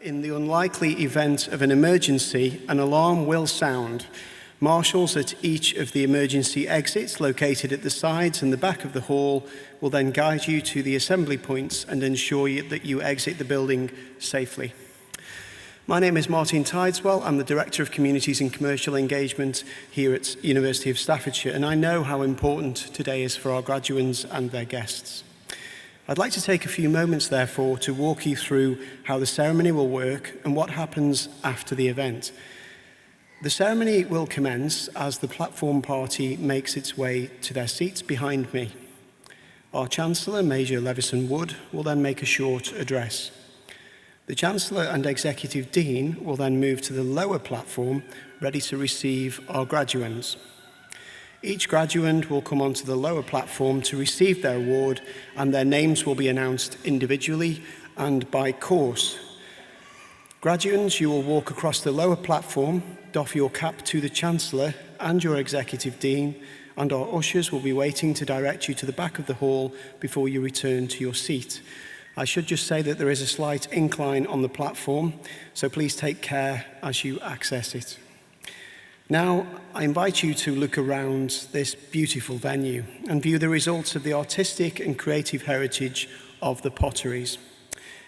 In the unlikely event of an emergency, an alarm will sound. Marshals at each of the emergency exits located at the sides and the back of the hall will then guide you to the assembly points and ensure that you exit the building safely. My name is Martin Tideswell. I'm the Director of Communities and Commercial Engagement here at University of Staffordshire, and I know how important today is for our graduates and their guests. I'd like to take a few moments, therefore, to walk you through how the ceremony will work and what happens after the event. The ceremony will commence as the platform party makes its way to their seats behind me. Our Chancellor, Major Levison Wood, will then make a short address. The Chancellor and Executive Dean will then move to the lower platform, ready to receive our graduands. Each graduand will come onto the lower platform to receive their award, and their names will be announced individually and by course. Graduands, you will walk across the lower platform, doff your cap to the Chancellor and your Executive Dean, and our ushers will be waiting to direct you to the back of the hall before you return to your seat. I should just say that there is a slight incline on the platform, so please take care as you access it. Now, I invite you to look around this beautiful venue and view the results of the artistic and creative heritage of the potteries.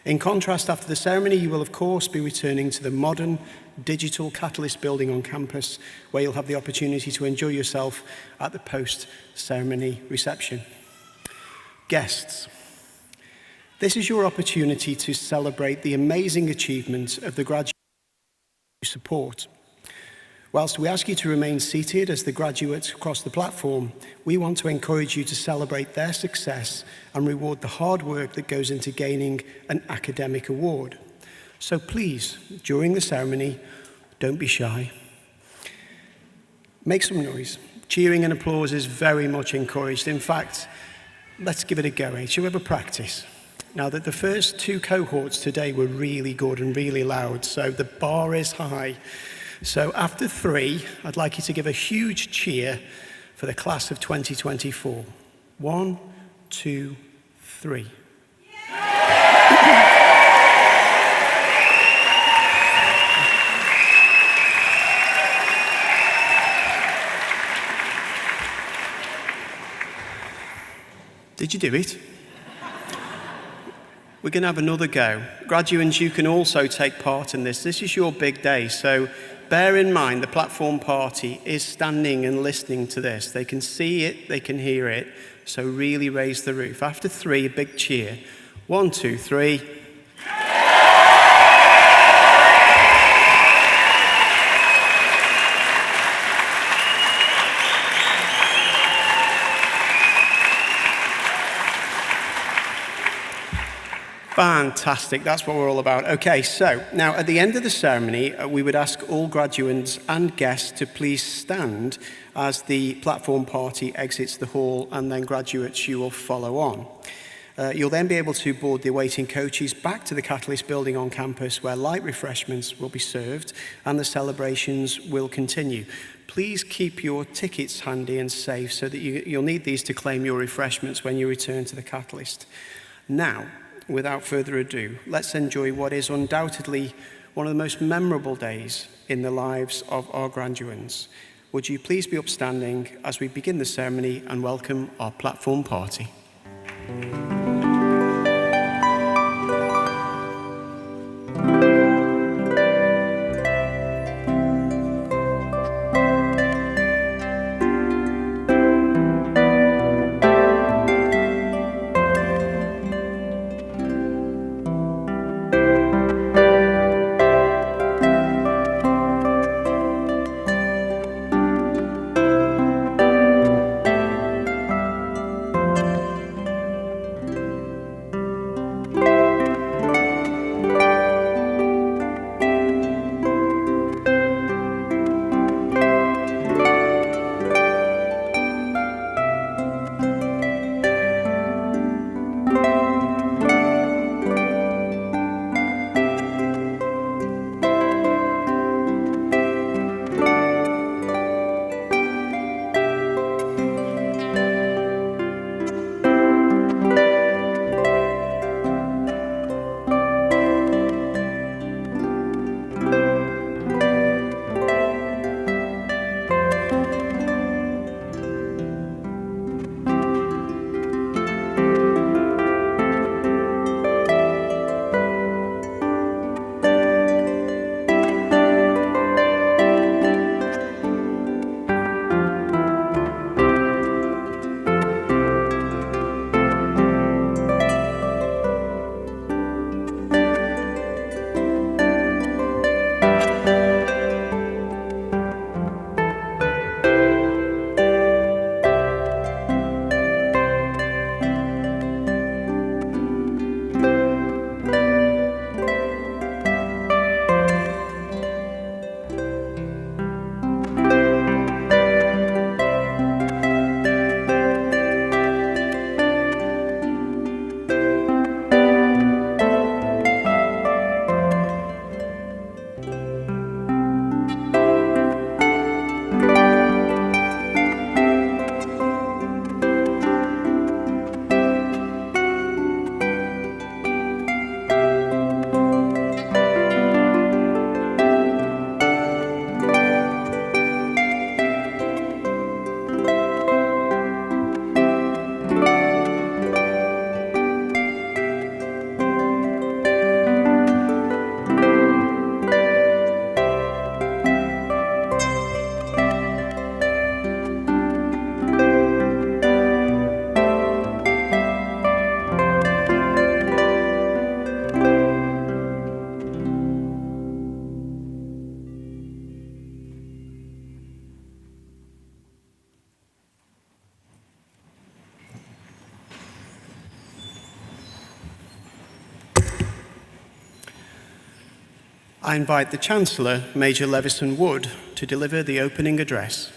In contrast, after the ceremony, you will of course be returning to the modern digital Catalyst building on campus, where you'll have the opportunity to enjoy yourself at the post-ceremony reception. Guests, this is your opportunity to celebrate the amazing achievement of the graduates you support. Whilst we ask you to remain seated as the graduates cross the platform, we want to encourage you to celebrate their success and reward the hard work that goes into gaining an academic award. So please, during the ceremony, don't be shy. Make some noise. Cheering and applause is very much encouraged. In fact, let's give it a go, Shall we have a practice? Now that the first two cohorts today were really good and really loud, so the bar is high. So after three, I'd like you to give a huge cheer for the class of 2024. 1, 2, 3. Did you do it? We're going to have another go. Graduates, you can also take part in this. This is your big day, so bear in mind the platform party is standing and listening to this. They can see it, they can hear it, so really raise the roof. After three, a big cheer. 1, 2, 3. Fantastic, that's what we're all about. Okay, so now at the end of the ceremony, we would ask all graduates and guests to please stand as the platform party exits the hall, and then graduates, you will follow on. You'll then be able to board the awaiting coaches back to the Catalyst building on campus, where light refreshments will be served and the celebrations will continue. Please keep your tickets handy and safe so that you'll need these to claim your refreshments when you return to the Catalyst. Now, without further ado, let's enjoy what is undoubtedly one of the most memorable days in the lives of our graduates. Would you please be upstanding as we begin the ceremony and welcome our platform party. I invite the Chancellor, Major Levison Wood, to deliver the opening address.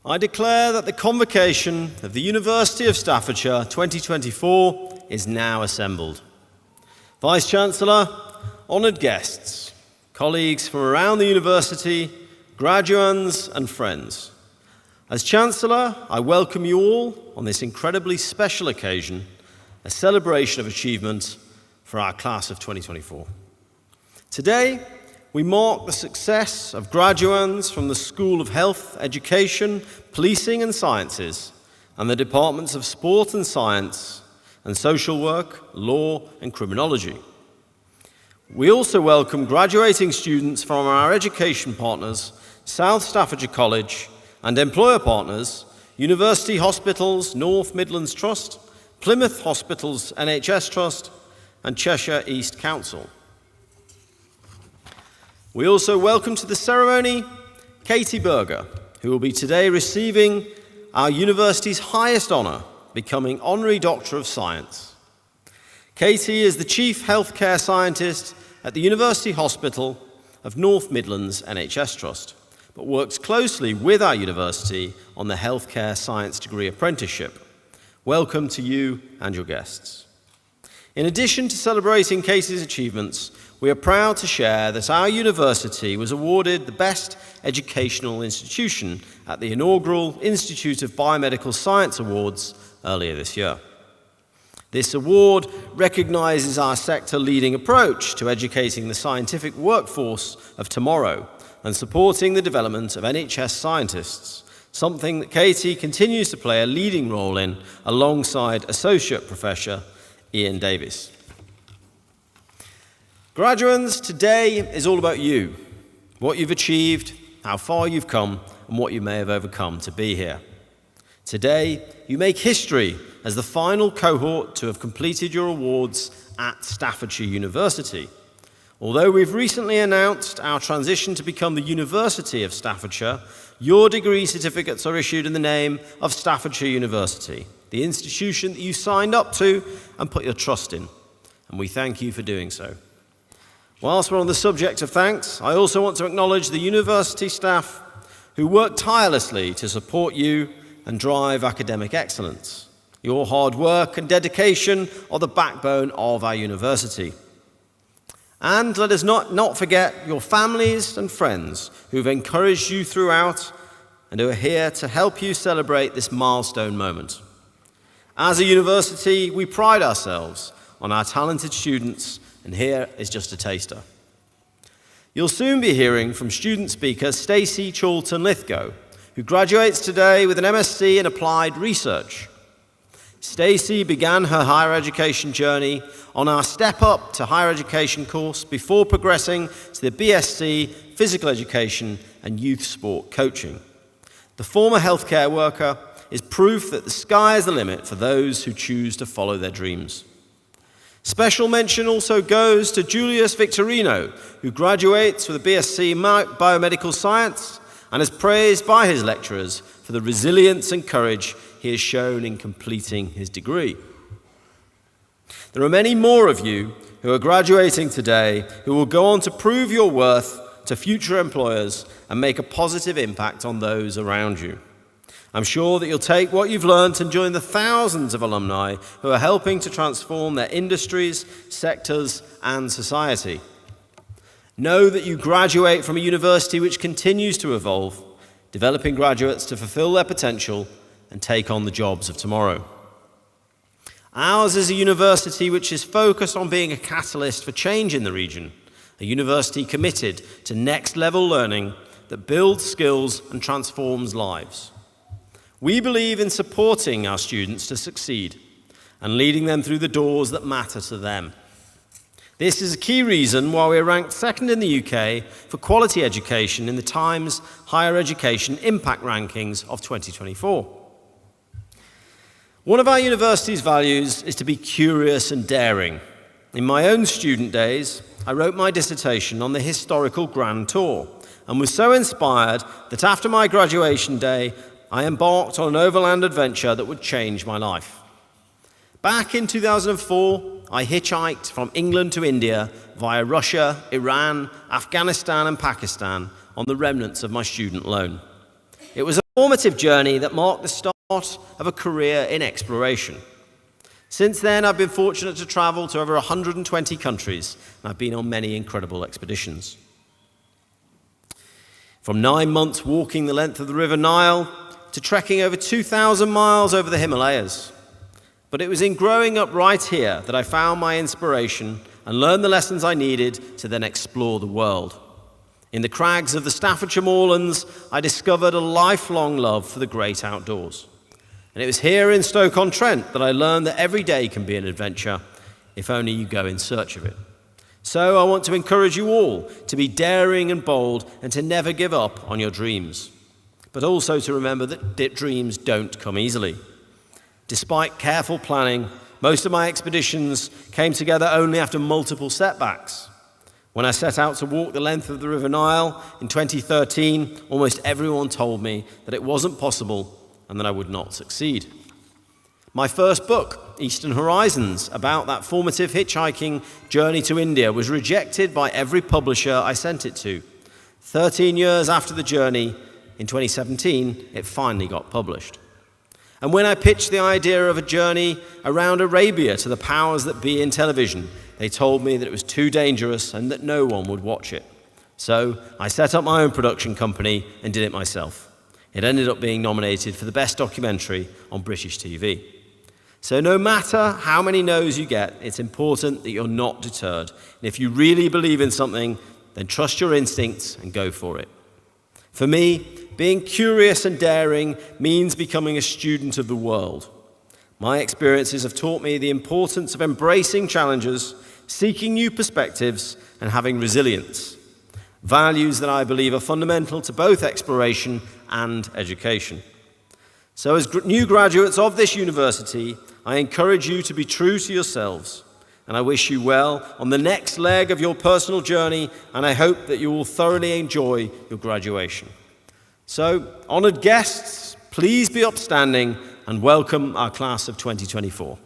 I declare that the convocation of the University of Staffordshire 2024 is now assembled. Vice-Chancellor, honoured guests, colleagues from around the university, graduands and friends. As Chancellor, I welcome you all on this incredibly special occasion, a celebration of achievement for our class of 2024. Today, we mark the success of graduands from the School of Health, Education, Policing and Sciences, and the Departments of Sport and Science, and Social Work, Law and Criminology. We also welcome graduating students from our education partners, South Staffordshire College, and employer partners, University Hospitals North Midlands Trust, Plymouth Hospitals NHS Trust, and Cheshire East Council. We also welcome to the ceremony Katie Berger, who will be today receiving our university's highest honour, becoming Honorary Doctor of Science. Katie is the Chief Healthcare Scientist at the University Hospital of North Midlands NHS Trust, but works closely with our university on the Healthcare Science Degree Apprenticeship. Welcome to you and your guests. In addition to celebrating Katie's achievements, we are proud to share that our university was awarded the Best Educational Institution at the inaugural Institute of Biomedical Science Awards earlier this year. This award recognises our sector-leading approach to educating the scientific workforce of tomorrow and supporting the development of NHS scientists, something that Katie continues to play a leading role in alongside Associate Professor Ian Davies. Graduands, today is all about you, what you've achieved, how far you've come, and what you may have overcome to be here. Today, you make history as the final cohort to have completed your awards at Staffordshire University. Although we've recently announced our transition to become the University of Staffordshire, your degree certificates are issued in the name of Staffordshire University, the institution that you signed up to and put your trust in, and we thank you for doing so. Whilst we're on the subject of thanks, I also want to acknowledge the university staff who work tirelessly to support you and drive academic excellence. Your hard work and dedication are the backbone of our university. And let us not forget your families and friends who've encouraged you throughout and who are here to help you celebrate this milestone moment. As a university, we pride ourselves on our talented students, and here is just a taster. You'll soon be hearing from student speaker Stacey Charlton-Lithgow, who graduates today with an MSc in Applied Research. Stacey began her higher education journey on our Step Up to Higher Education course before progressing to the BSc Physical Education and Youth Sport Coaching. The former healthcare worker is proof that the sky is the limit for those who choose to follow their dreams. Special mention also goes to Julius Victorino, who graduates with a BSc Biomedical Science and is praised by his lecturers for the resilience and courage he has shown in completing his degree. There are many more of you who are graduating today who will go on to prove your worth to future employers and make a positive impact on those around you. I'm sure that you'll take what you've learned and join the thousands of alumni who are helping to transform their industries, sectors, and society. Know that you graduate from a university which continues to evolve, developing graduates to fulfill their potential and take on the jobs of tomorrow. Ours is a university which is focused on being a catalyst for change in the region, a university committed to next-level learning that builds skills and transforms lives. We believe in supporting our students to succeed and leading them through the doors that matter to them. This is a key reason why we are ranked second in the UK for quality education in the Times Higher Education Impact Rankings of 2024. One of our university's values is to be curious and daring. In my own student days, I wrote my dissertation on the historical Grand Tour and was so inspired that after my graduation day, I embarked on an overland adventure that would change my life. Back in 2004, I hitchhiked from England to India via Russia, Iran, Afghanistan, and Pakistan on the remnants of my student loan. It was a formative journey that marked the start of a career in exploration. Since then, I've been fortunate to travel to over 120 countries, and I've been on many incredible expeditions. From 9 months walking the length of the River Nile to trekking over 2,000 miles over the Himalayas. But it was in growing up right here that I found my inspiration and learned the lessons I needed to then explore the world. In the crags of the Staffordshire moorlands, I discovered a lifelong love for the great outdoors. And it was here in Stoke-on-Trent that I learned that every day can be an adventure, if only you go in search of it. So I want to encourage you all to be daring and bold and to never give up on your dreams. But also to remember that dreams don't come easily. Despite careful planning, most of my expeditions came together only after multiple setbacks. When I set out to walk the length of the River Nile in 2013, almost everyone told me that it wasn't possible and that I would not succeed. My first book, Eastern Horizons, about that formative hitchhiking journey to India, was rejected by every publisher I sent it to. 13 years after the journey, in 2017, it finally got published. And when I pitched the idea of a journey around Arabia to the powers that be in television, they told me that it was too dangerous and that no one would watch it. So I set up my own production company and did it myself. It ended up being nominated for the best documentary on British TV. So no matter how many no's you get, it's important that you're not deterred. And if you really believe in something, then trust your instincts and go for it. For me, being curious and daring means becoming a student of the world. My experiences have taught me the importance of embracing challenges, seeking new perspectives, and having resilience. Values that I believe are fundamental to both exploration and education. So as new graduates of this university, I encourage you to be true to yourselves, and I wish you well on the next leg of your personal journey, and I hope that you will thoroughly enjoy your graduation. So, honored guests, please be upstanding and welcome our class of 2024.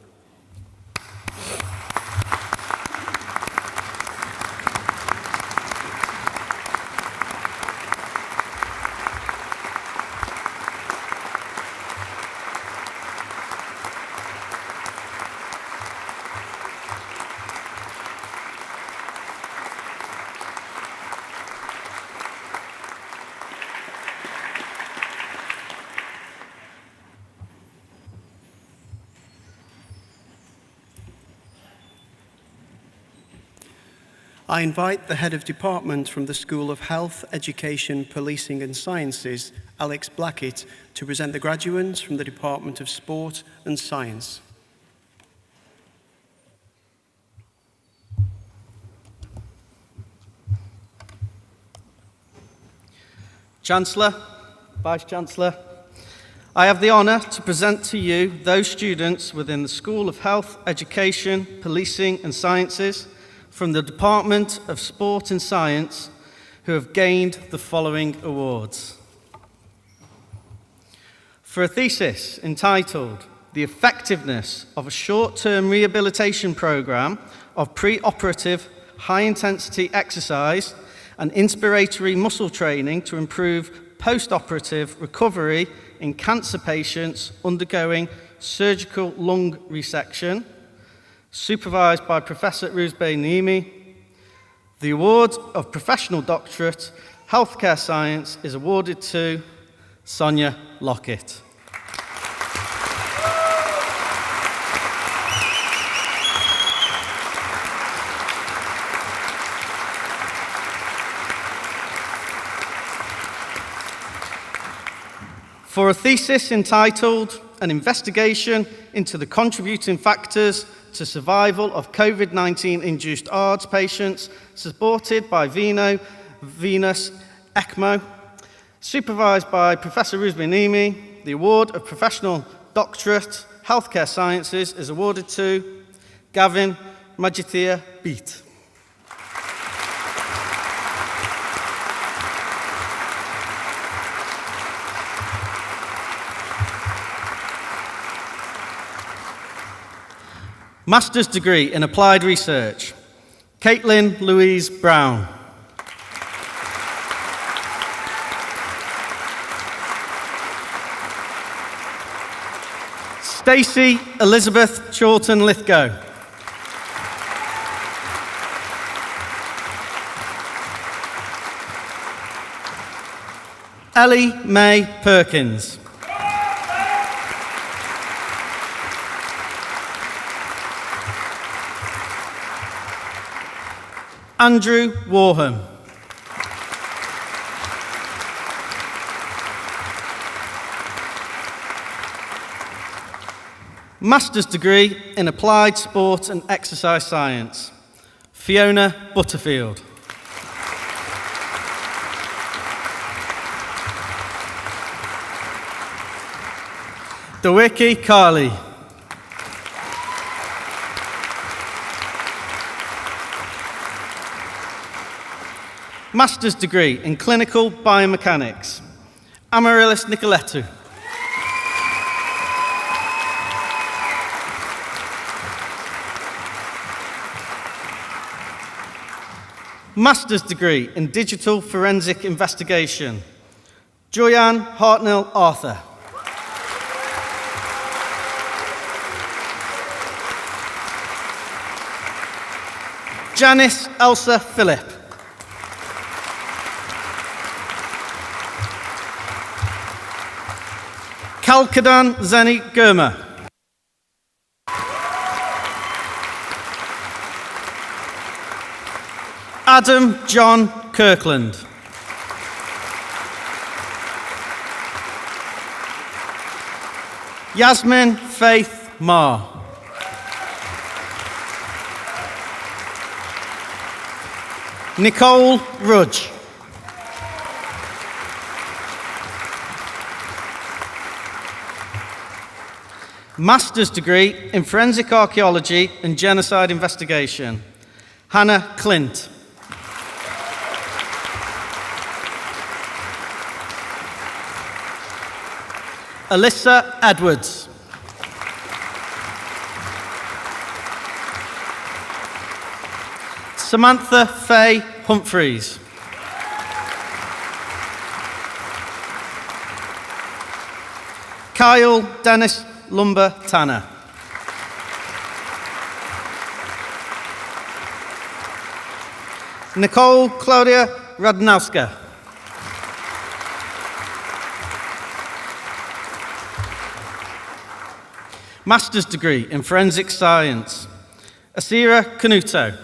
I invite the Head of Department from the School of Health, Education, Policing and Sciences, Alex Blackett, to present the graduates from the Department of Sport and Science. Chancellor, Vice-Chancellor, I have the honour to present to you those students within the School of Health, Education, Policing and Sciences from the Department of Sport and Science who have gained the following awards. For a thesis entitled The Effectiveness of a Short-Term Rehabilitation Programme of Pre-Operative High-Intensity Exercise and Inspiratory Muscle Training to Improve Post-Operative Recovery in Cancer Patients Undergoing Surgical Lung Resection, supervised by Professor Rusbeh Naimi. The award of Professional Doctorate, Healthcare Science, is awarded to Sonia Lockett. For a thesis entitled An Investigation into the Contributing Factors to Survival of COVID-19 Induced ARDS Patients, supported by Venus ECMO, supervised by Professor Rusbeh Naimi, the award of Professional Doctorate, Healthcare Sciences, is awarded to Gavin Majithia Beat. Master's degree in Applied Research, Caitlin Louise Brown. Stacey Elizabeth Chorlton Lithgow. Ellie May Perkins. Andrew Warham. Master's degree in Applied Sport and Exercise Science, Fiona Butterfield. Dawiki Carley. Master's degree in Clinical Biomechanics, Amaryllis Nicoletou. Master's degree in Digital Forensic Investigation, Joyanne Hartnell Arthur. Janice Elsa Phillip. Kalkadan Zeni Gurma. Adam John Kirkland. Yasmin Faith Marr. Nicole Rudge. Master's degree in Forensic Archaeology and Genocide Investigation, Hannah Clint. Alyssa Edwards. Samantha Faye Humphreys. Kyle Dennis Lumber Tanner. Nicole Claudia Radnowska. Master's degree in Forensic Science, Asira Canuto.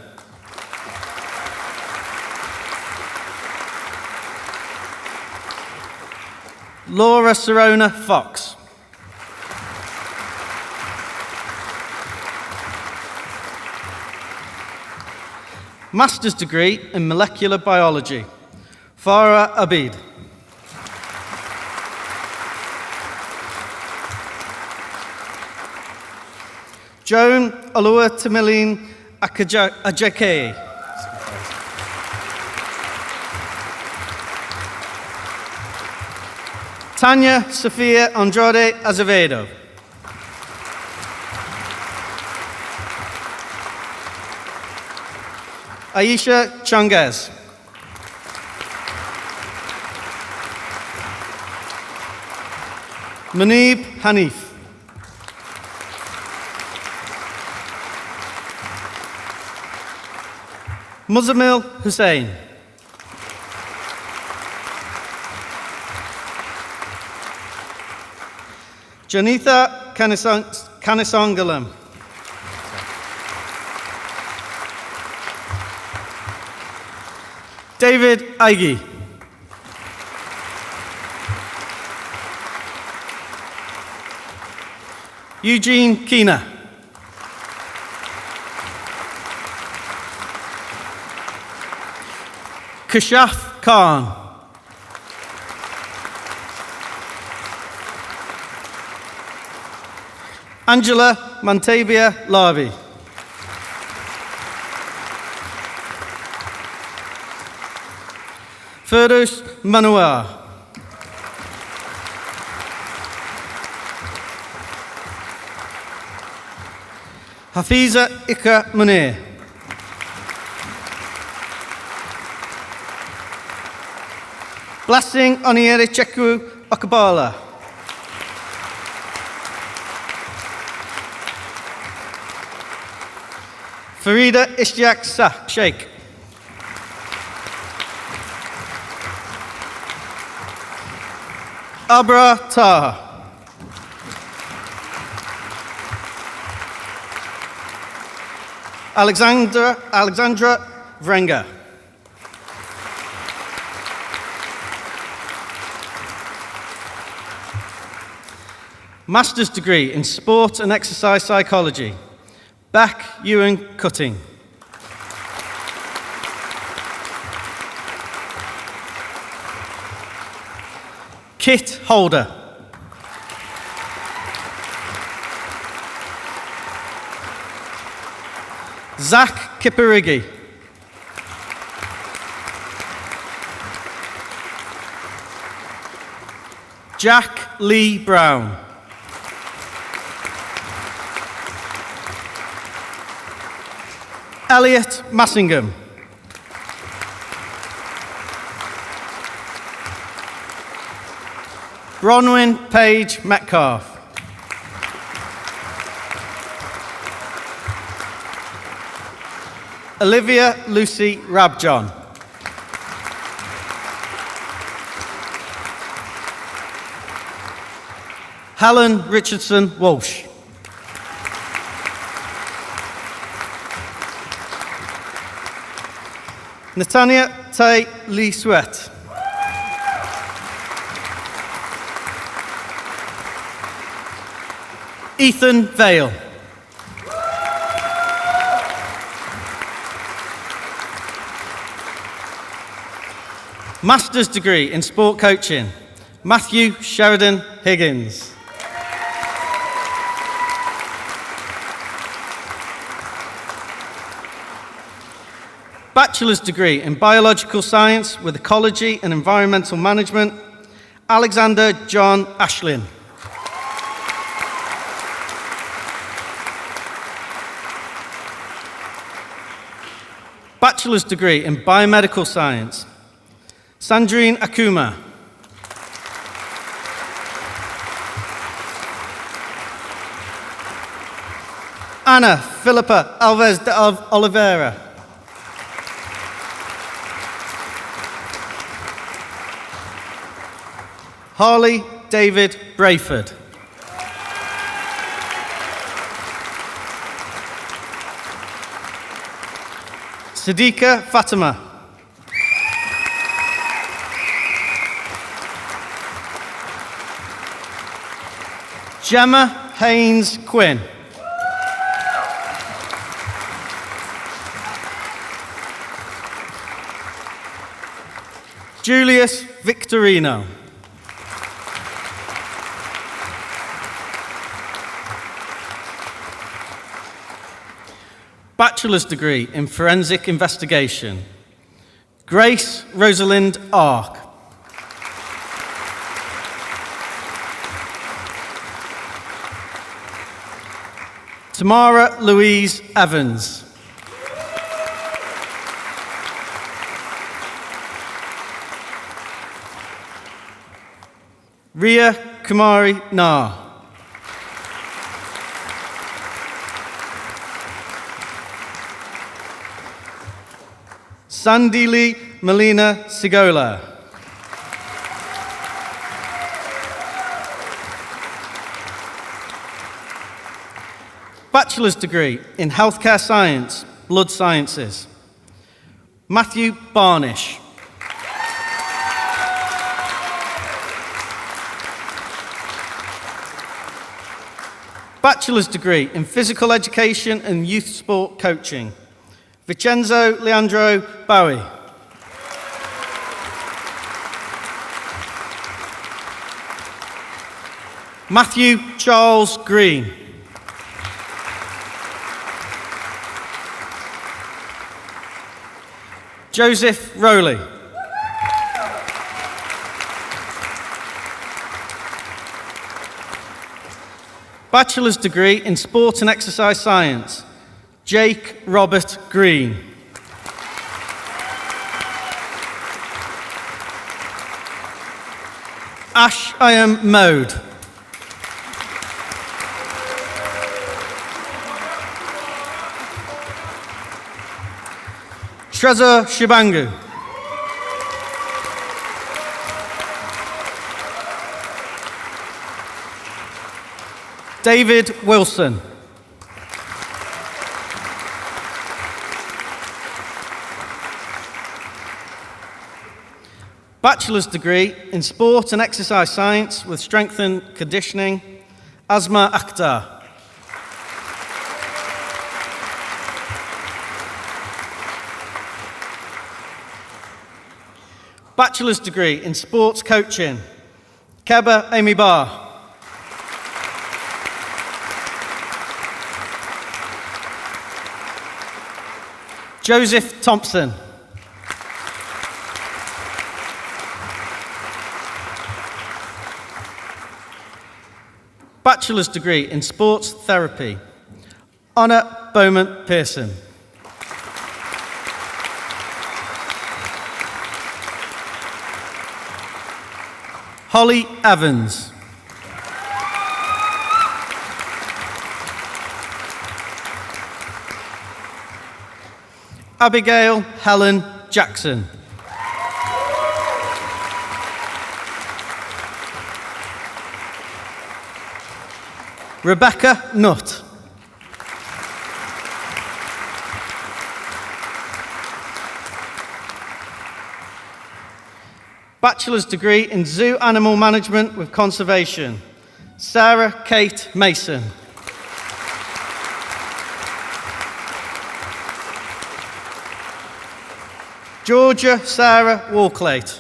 Laura Serona Fox. Master's degree in Molecular Biology, Farah Abid. Joan Alua Tamiline Ajake. Tanya Sofia Andrade Azevedo. Aisha Changes. Munib Hanif. Muzammil Hussain. Janitha Kanisangalam. David Aigi. Eugene Keener. Kashaf Khan. Angela Mantavia Larbi. Ferdows Manoir. Hafiza Ika Munir. Blessing Oniere Cheku Akabala. Farida Ishtiaq Sheikh. Abra Taha. Alexandra Vrenga. Master's degree in Sport and Exercise Psychology, Beck Ewan Cutting. Kit Holder. Zach Kipperigi. Jack Lee Brown. Elliot Massingham. Bronwyn Page Metcalf. Olivia Lucy Rabjohn. Helen Richardson Walsh. Natania Tay Lee Sweat. Ethan Vale. Master's degree in sport coaching, Matthew Sheridan Higgins. Bachelor's degree in biological science with ecology and environmental management, Alexander John Ashlin. Bachelor's degree in biomedical science, Sandrine Akuma. Ana Filipa Alves de Oliveira. Harley David Brayford. Sadiqa Fatima. Gemma Haynes Quinn. Julius Victorino. Bachelor's degree in forensic investigation, Grace Rosalind Ark. Tamara Louise Evans. Ria Kumari Nar. Sandili Melina Sigola. Bachelor's degree in healthcare science, blood sciences, Matthew Barnish. Bachelor's degree in physical education and youth sport coaching, Vincenzo Leandro Bowie. Matthew Charles Green. Joseph Rowley. Bachelor's degree in sport and exercise science, Jake Robert Green. Ash Iam Mode. Trezor Shibangu. David Wilson. Bachelor's degree in Sport and Exercise Science with Strength and Conditioning, Asma Akhtar. Bachelor's degree in Sports Coaching, Keba Amy Barr. Joseph Thompson. Bachelor's degree in Sports Therapy, Honor Bowman Pearson. Holly Evans. Abigail Helen Jackson. Rebecca Nutt. Bachelor's degree in Zoo Animal Management with Conservation, Sarah Kate Mason. Georgia Sarah Walklate.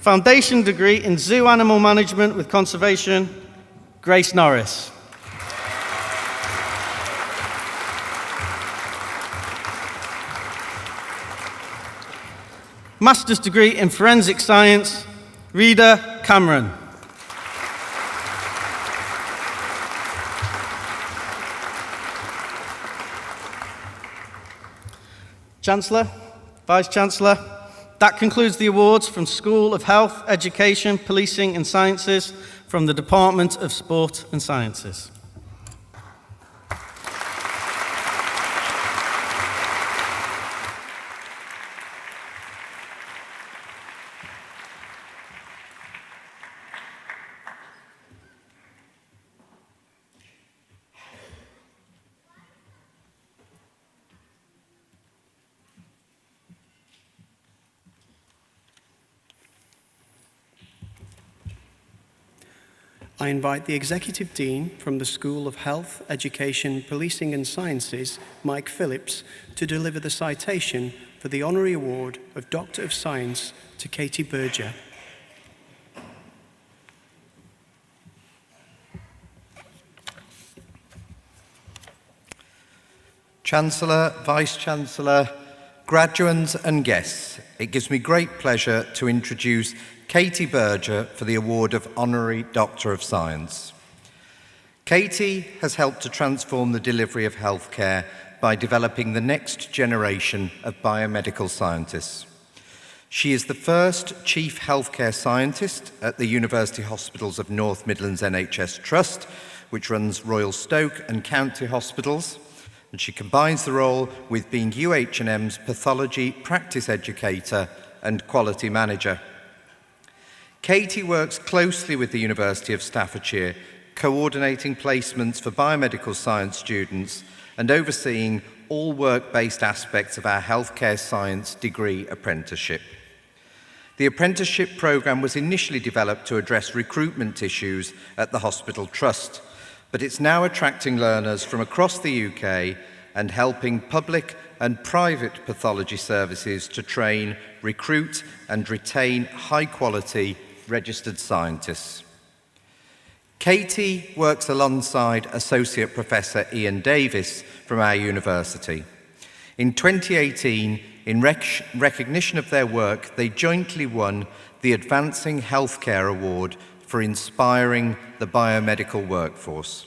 Foundation degree in Zoo Animal Management with Conservation, Grace Norris. Master's degree in Forensic Science, Rita Cameron. Chancellor, Vice-Chancellor, that concludes the awards from School of Health, Education, Policing and Sciences from the Department of Sport and Sciences. I invite the Executive Dean from the School of Health, Education, Policing and Sciences, Mike Phillips, to deliver the citation for the Honorary Award of Doctor of Science to Katie Berger. Chancellor, Vice-Chancellor, graduates and guests, it gives me great pleasure to introduce Katie Berger for the award of Honorary Doctor of Science. Katie has helped to transform the delivery of healthcare by developing the next generation of biomedical scientists. She is the first Chief Healthcare Scientist at the University Hospitals of North Midlands NHS Trust, which runs Royal Stoke and County Hospitals, and she combines the role with being UH&M's pathology practice educator and quality manager. Katie works closely with the University of Staffordshire, coordinating placements for biomedical science students and overseeing all work-based aspects of our healthcare science degree apprenticeship. The apprenticeship programme was initially developed to address recruitment issues at the Hospital Trust, but it's now attracting learners from across the UK and helping public and private pathology services to train, recruit and retain high-quality registered scientists. Katie works alongside Associate Professor Ian Davis from our university. In 2018, in recognition of their work, they jointly won the Advancing Healthcare Award for inspiring the biomedical workforce.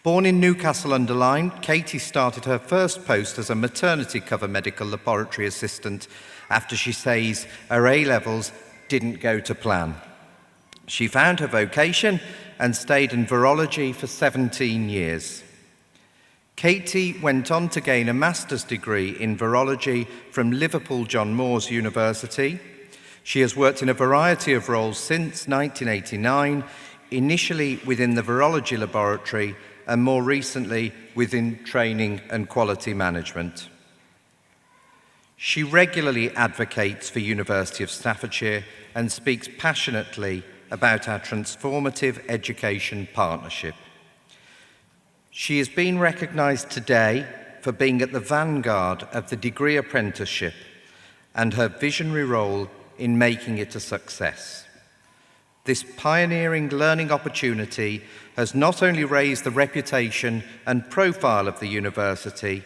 Born in Newcastle-under-Lyme, Katie started her first post as a maternity cover medical laboratory assistant after she says her A-levels didn't go to plan. She found her vocation and stayed in virology for 17 years. Katie went on to gain a master's degree in virology from Liverpool John Moores University. She has worked in a variety of roles since 1989, initially within the virology laboratory and more recently within training and quality management. She regularly advocates for University of Staffordshire and speaks passionately about our transformative education partnership. She has been recognised today for being at the vanguard of the degree apprenticeship and her visionary role in making it a success. This pioneering learning opportunity has not only raised the reputation and profile of the university,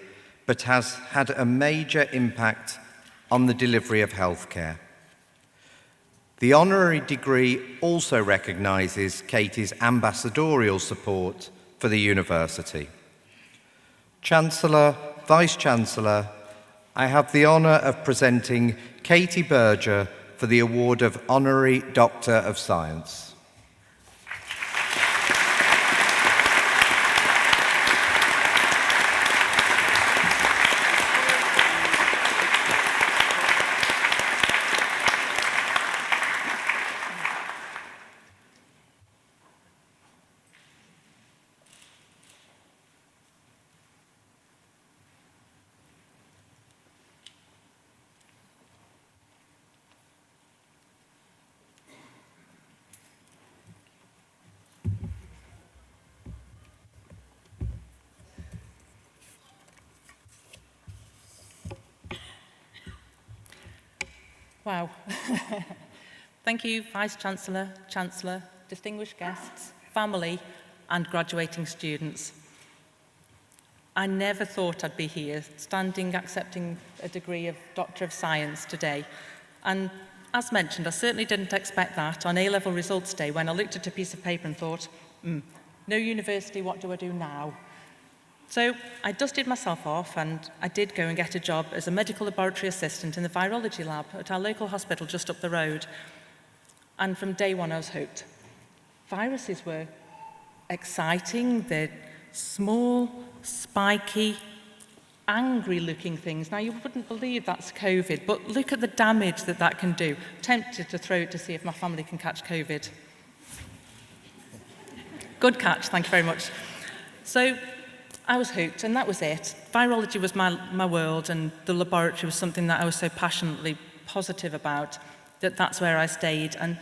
but has had a major impact on the delivery of healthcare. The honorary degree also recognises Katie's ambassadorial support for the university. Chancellor, Vice-Chancellor, I have the honour of presenting Katie Berger for the award of Honorary Doctor of Science. Wow. Thank you, Vice-Chancellor, Chancellor, distinguished guests, family, and graduating students. I never thought I'd be here, standing, accepting a degree of Doctor of Science today. And as mentioned, I certainly didn't expect that on A-level results day when I looked at a piece of paper and thought, no university, what do I do now? So I dusted myself off and I did go and get a job as a medical laboratory assistant in the virology lab at our local hospital just up the road. And from day one I was hooked. Viruses were exciting, they're small, spiky, angry-looking things. Now you wouldn't believe that's COVID, but look at the damage that that can do. Tempted to throw it to see if my family can catch COVID. Good catch, thank you very much. So I was hooked, and that was it. Virology was my world, and the laboratory was something that I was so passionately positive about that that's where I stayed. And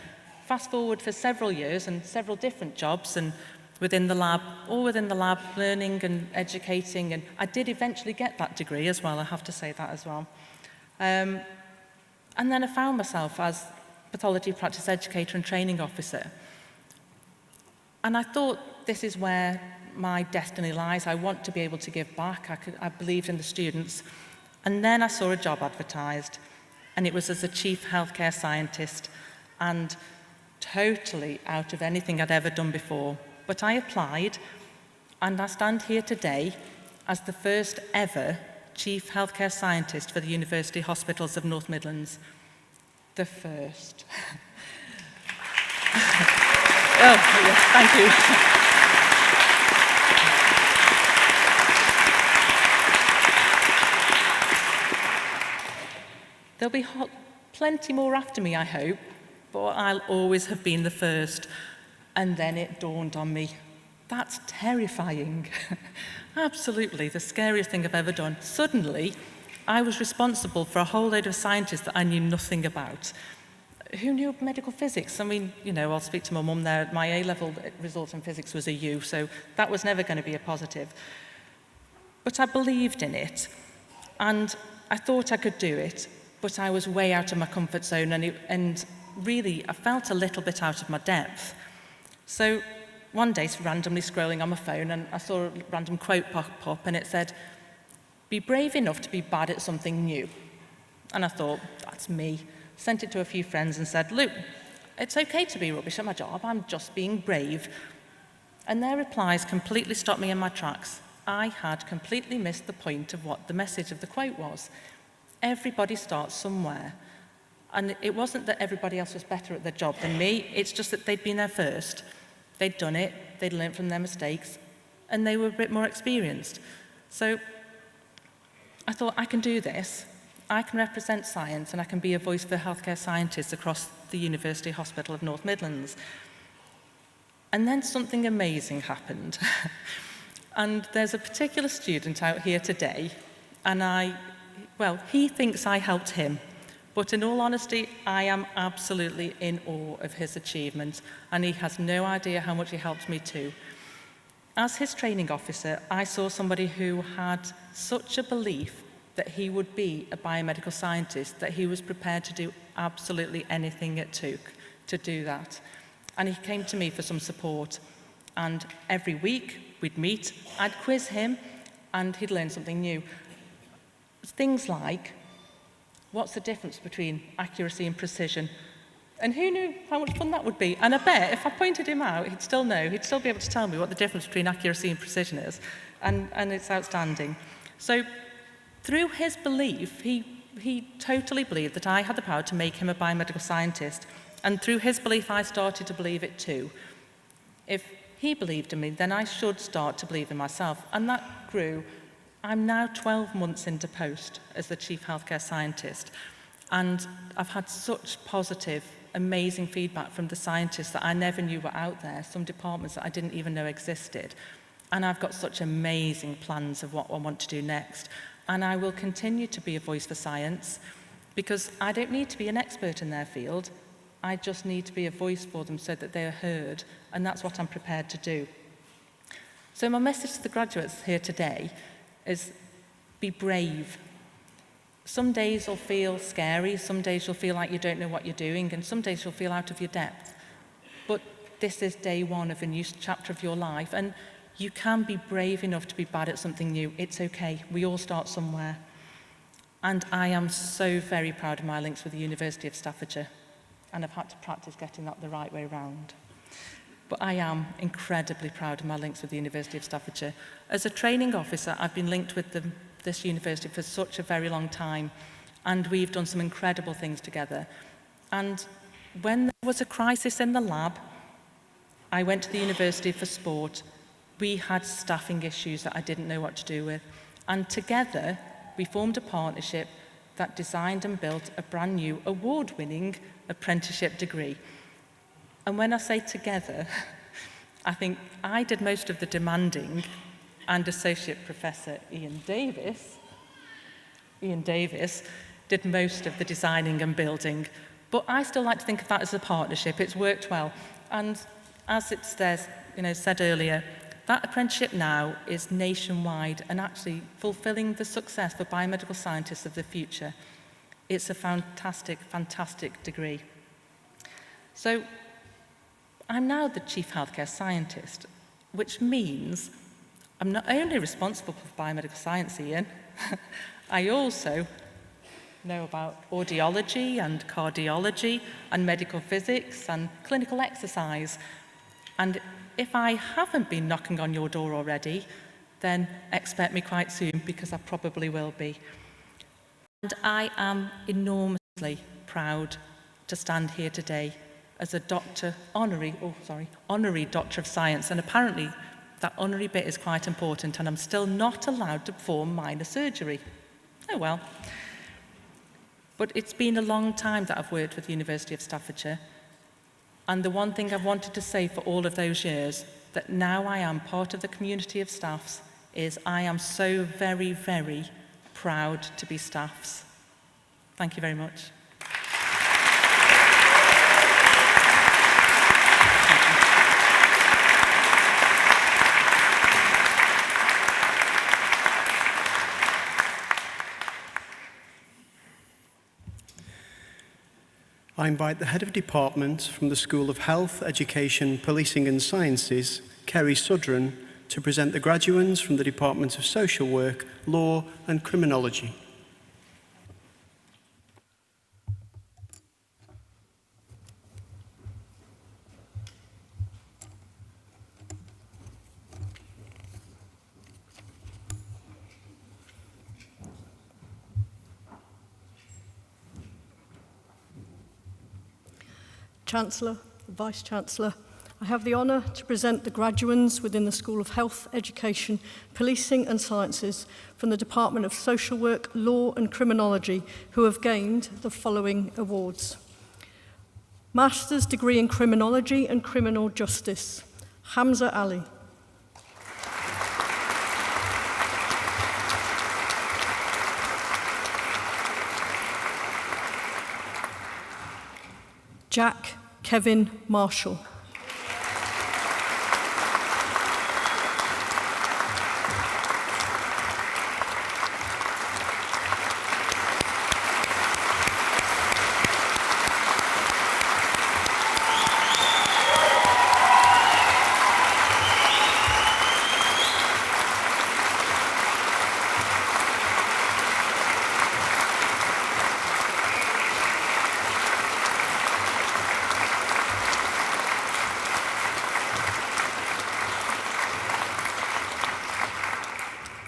fast forward for several years and several different jobs, and within the lab, learning and educating, and I did eventually get that degree as well, I have to say that as well. And then I found myself as pathology practice educator and training officer. And I thought, this is where my destiny lies. I want to be able to give back. I believed in the students. And then I saw a job advertised, and it was as a chief healthcare scientist, and totally out of anything I'd ever done before. But I applied, and I stand here today as the first ever chief healthcare scientist for the University Hospitals of North Midlands. The first. Oh, yes, thank you. There'll be plenty more after me, I hope, but I'll always have been the first. And then it dawned on me, that's terrifying. Absolutely, the scariest thing I've ever done. Suddenly, I was responsible for a whole load of scientists that I knew nothing about. Who knew medical physics? I mean, you know, I'll speak to my mum there. My A-level result in physics was a U, so that was never going to be a positive. But I believed in it, and I thought I could do it, but I was way out of my comfort zone, and really, I felt a little bit out of my depth. So one day, randomly scrolling on my phone, and I saw a random quote pop up, and it said, "Be brave enough to be bad at something new." And I thought, that's me. Sent it to a few friends and said, "Look, it's okay to be rubbish at my job, I'm just being brave. And their replies completely stopped me in my tracks. I had completely missed the point of what the message of the quote was. Everybody starts somewhere. And it wasn't that everybody else was better at their job than me, it's just that they'd been there first. They'd done it, they'd learned from their mistakes, and they were a bit more experienced. So I thought, I can do this. I can represent science, and I can be a voice for healthcare scientists across the University Hospital of North Midlands. And then something amazing happened. And there's a particular student out here today, and he thinks I helped him. But in all honesty, I am absolutely in awe of his achievement, and he has no idea how much he helped me too. As his training officer, I saw somebody who had such a belief that he would be a biomedical scientist, that he was prepared to do absolutely anything it took to do that. And he came to me for some support. And every week we'd meet, I'd quiz him, and he'd learn something new. Things like, what's the difference between accuracy and precision? And who knew how much fun that would be? And I bet if I pointed him out, he'd still know. He'd still be able to tell me what the difference between accuracy and precision is. And it's outstanding. So through his belief, he totally believed that I had the power to make him a biomedical scientist. And through his belief, I started to believe it too. If he believed in me, then I should start to believe in myself. And that grew. I'm now 12 months into post as the Chief Healthcare Scientist, and I've had such positive, amazing feedback from the scientists that I never knew were out there, some departments that I didn't even know existed. And I've got such amazing plans of what I want to do next. And I will continue to be a voice for science, because I don't need to be an expert in their field. I just need to be a voice for them so that they are heard, and that's what I'm prepared to do. So my message to the graduates here today is be brave. Some days will feel scary, some days you'll feel like you don't know what you're doing, and some days you'll feel out of your depth. But this is day one of a new chapter of your life, and you can be brave enough to be bad at something new. It's okay. We all start somewhere. And I am so very proud of my links with the University of Staffordshire, and I've had to practice getting that the right way round. But I am incredibly proud of my links with the University of Staffordshire. As a training officer, I've been linked with this university for such a very long time, and we've done some incredible things together. And when there was a crisis in the lab, I went to the university for sport. We had staffing issues that I didn't know what to do with. And together, we formed a partnership that designed and built a brand new award-winning apprenticeship degree. And when I say together, I think I did most of the demanding, and Associate Professor Ian Davis did most of the designing and building. But I still like to think of that as a partnership. It's worked well. And as it says, said earlier, that apprenticeship now is nationwide and actually fulfilling the success for biomedical scientists of the future. It's a fantastic, fantastic degree. So I'm now the Chief Healthcare Scientist, which means I'm not only responsible for biomedical science, Ian, I also know about audiology and cardiology and medical physics and clinical exercise. And if I haven't been knocking on your door already, then expect me quite soon, because I probably will be. And I am enormously proud to stand here today as a honorary Doctor of Science, and apparently that honorary bit is quite important, and I'm still not allowed to perform minor surgery. Oh well. But it's been a long time that I've worked with the University of Staffordshire, and the one thing I've wanted to say for all of those years, that now I am part of the community of staffs, is I am so very, very proud to be staffs. Thank you very much. I invite the Head of Department from the School of Health, Education, Policing and Sciences, Kerry Sudren, to present the graduates from the Department of Social Work, Law and Criminology. Chancellor, the Vice-Chancellor, I have the honour to present the graduands within the School of Health, Education, Policing and Sciences from the Department of Social Work, Law and Criminology who have gained the following awards. Master's degree in Criminology and Criminal Justice, Hamza Ali. Jack Kevin Marshall.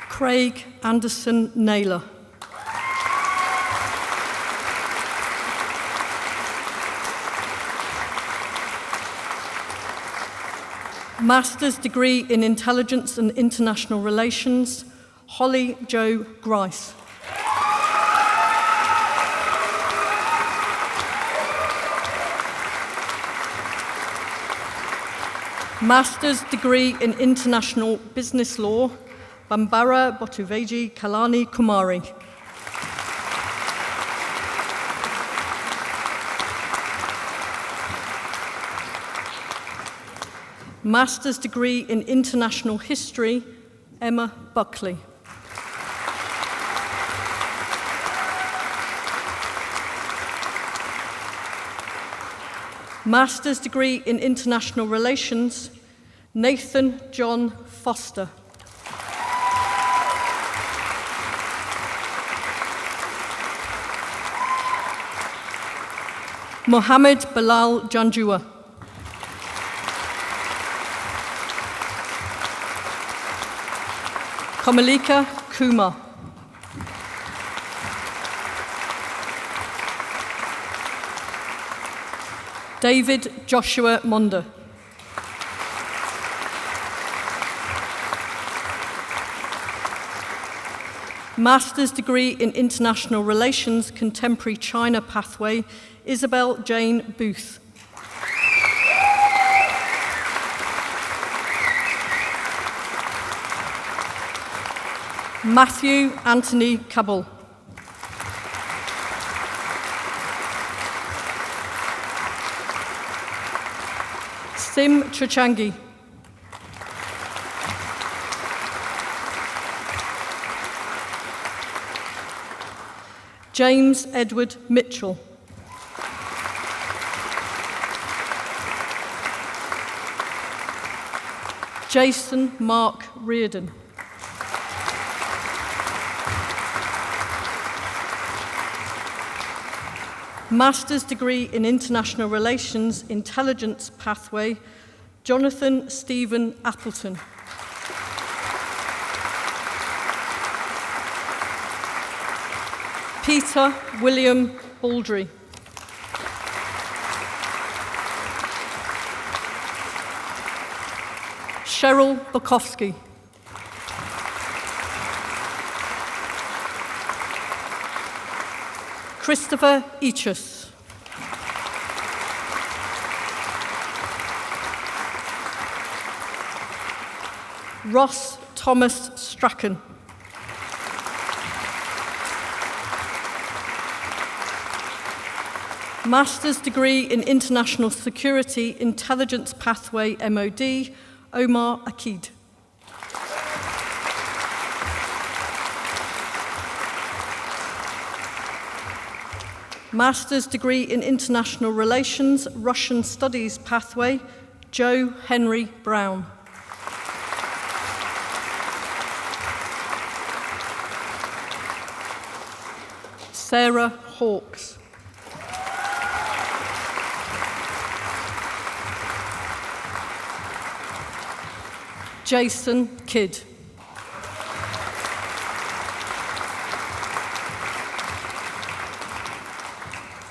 Craig Anderson Naylor. Master's degree in Intelligence and International Relations, Holly Jo Grice. Master's degree in International Business Law, Bambara Botuveji Kalani Kumari. Master's degree in International History, Emma Buckley. Master's degree in International Relations, Nathan John Foster. Mohammed Bilal Janjua. Kamalika Kumar. David Joshua Monda. Master's degree in International Relations, Contemporary China Pathway, Isabel Jane Booth. Matthew Anthony Cabell. Sim Chachangi. James Edward Mitchell. Jason Mark Reardon. Master's degree in International Relations, Intelligence Pathway, Jonathan Stephen Appleton. Peter William Baldry. Cheryl Bukowski. Christopher Eachus. Ross Thomas Strachan. Master's degree in International Security, Intelligence Pathway, MOD, Omar Akid. Master's degree in International Relations, Russian Studies Pathway, Joe Henry Brown. Sarah Hawkes. Jason Kidd.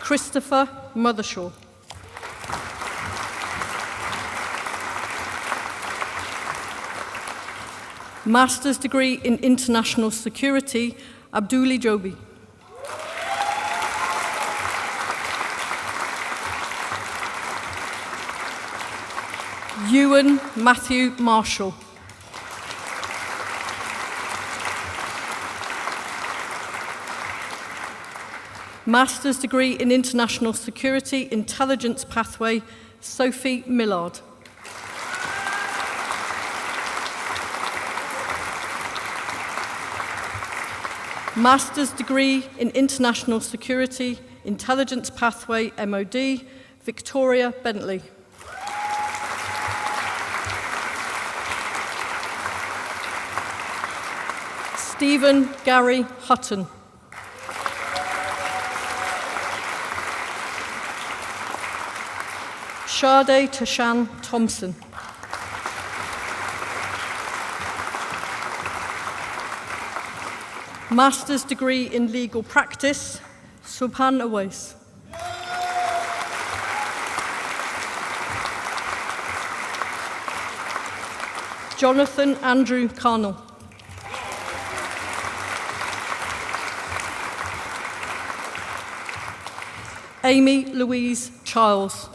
Christopher Mothershaw. Master's degree in International Security, Abduli Jobi. Ewan Matthew Marshall. Master's degree in International Security, Intelligence Pathway, Sophie Millard. Master's degree in International Security, Intelligence Pathway, MOD, Victoria Bentley. Stephen Gary Hutton. Sade Tashan Thompson. Master's degree in Legal Practice, Subhan Awais. Jonathan Andrew Carnell. Amy Louise Charles.